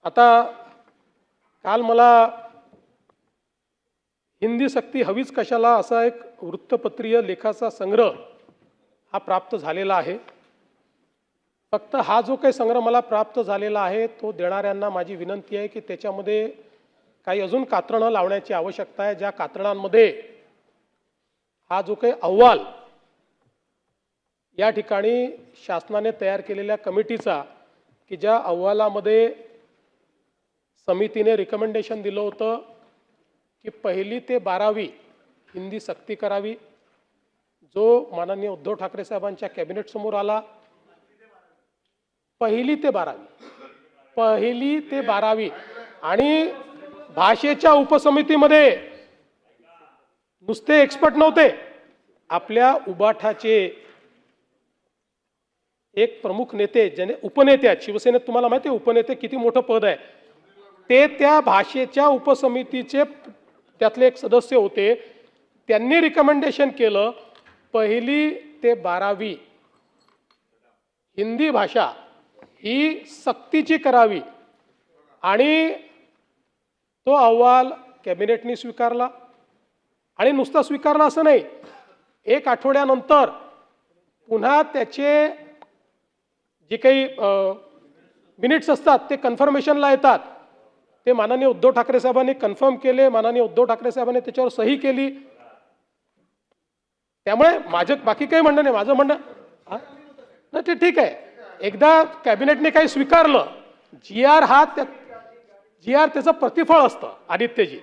आता काल मला हिंदी सक्ती हवीच कशाला असा एक वृत्तपत्रीय लेखाचा संग्रह हा प्राप्त झालेला आहे। फक्त हा जो काही संग्रह मला प्राप्त झालेला आहे तो देणाऱ्यांना माझी विनंती आहे की त्याच्यामध्ये काही अजून कात्रणं लावण्याची आवश्यकता आहे। ज्या कात्रणांमध्ये हा जो काही अहवाल या ठिकाणी शासनाने तयार केलेल्या कमिटीचा की ज्या अहवालामध्ये समितीने रिकमेंडेशन दिलं होतं की 1ली ते 12वी हिंदी सक्ती करावी, जो माननीय उद्धव ठाकरे साहेबांच्या कॅबिनेट समोर आला। 1ली ते 12वी आणि भाषेच्या उपसमितीमध्ये नुसते एक्सपर्ट नव्हते, आपल्या उबाठाचे एक प्रमुख नेते ज्याने उपनेते आहेत, शिवसेनेत तुम्हाला माहिती आहे उपनेते किती मोठं पद आहे, ते त्या भाषेच्या उपसमितीचे त्यातले एक सदस्य होते। त्यांनी रिकमेंडेशन केलं 1ली ते 12वी हिंदी भाषा ही सक्तीची करावी आणि तो अहवाल कॅबिनेटने स्वीकारला। आणि नुसता स्वीकारला असं नाही, 1 आठवड्यानंतर पुन्हा त्याचे जे काही मिनिट्स असतात ते कन्फर्मेशनला येतात, ते माननीय उद्धव ठाकरे साहेबांनी कन्फर्म केले, माननीय उद्धव ठाकरे साहेबांनी त्याच्यावर सही केली। त्यामुळे माझं बाकी काही म्हणणं नाही, माझं म्हणणं नाही ते ठीक आहे, एकदा कॅबिनेटने काही स्वीकारलं, GR त्याचं प्रतिफळ असतं आदित्यजी,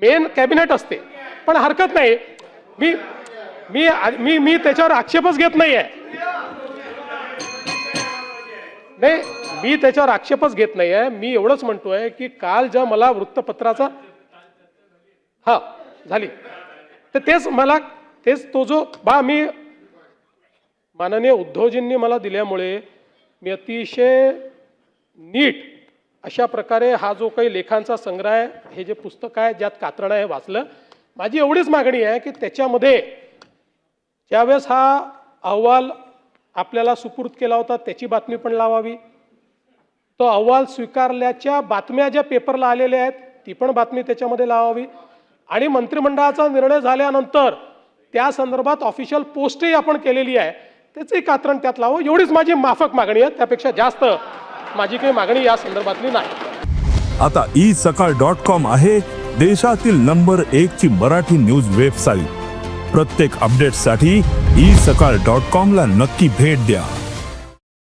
मेन कॅबिनेट असते, पण हरकत नाही, मी मी मी मी त्याच्यावर आक्षेपच घेत नाहीये, नाही मी त्याच्यावर आक्षेपच घेत नाहीये। मी एवढंच म्हणतोय की काल ज्या मला वृत्तपत्राचा झाली तर तेच तो जो मी माननीय उद्धवजींनी मला दिल्यामुळे मी अतिशय नीट अशा प्रकारे हा जो काही लेखांचा संग्रह आहे, हे जे पुस्तक आहे ज्यात कात्रणं आहे वाचलं। माझी एवढीच मागणी आहे की त्याच्यामध्ये ज्यावेळेस हा अहवाल आपल्याला सुपूर्द केला होता त्याची बातमी पण लावावी, तो अहवाल स्वीकारल्याच्या बातम्या ज्या पेपरला आलेल्या आहेत ती पण बातमी त्याच्यामध्ये लावावी आणि मंत्रिमंडळाचा निर्णय झाल्यानंतर त्या संदर्भात ऑफिशियल पोस्टही आपण केलेली आहे, त्याचंही कात्रण त्यात लावावं, एवढीच माझी माफक मागणी आहे। त्यापेक्षा जास्त माझी काही मागणी या संदर्भातली नाही। आता isakal.com आहे देशातील नंबर 1 ची मराठी न्यूज वेबसाईट। प्रत्येक अपडेटसाठी isakal.com ला नक्की भेट द्या।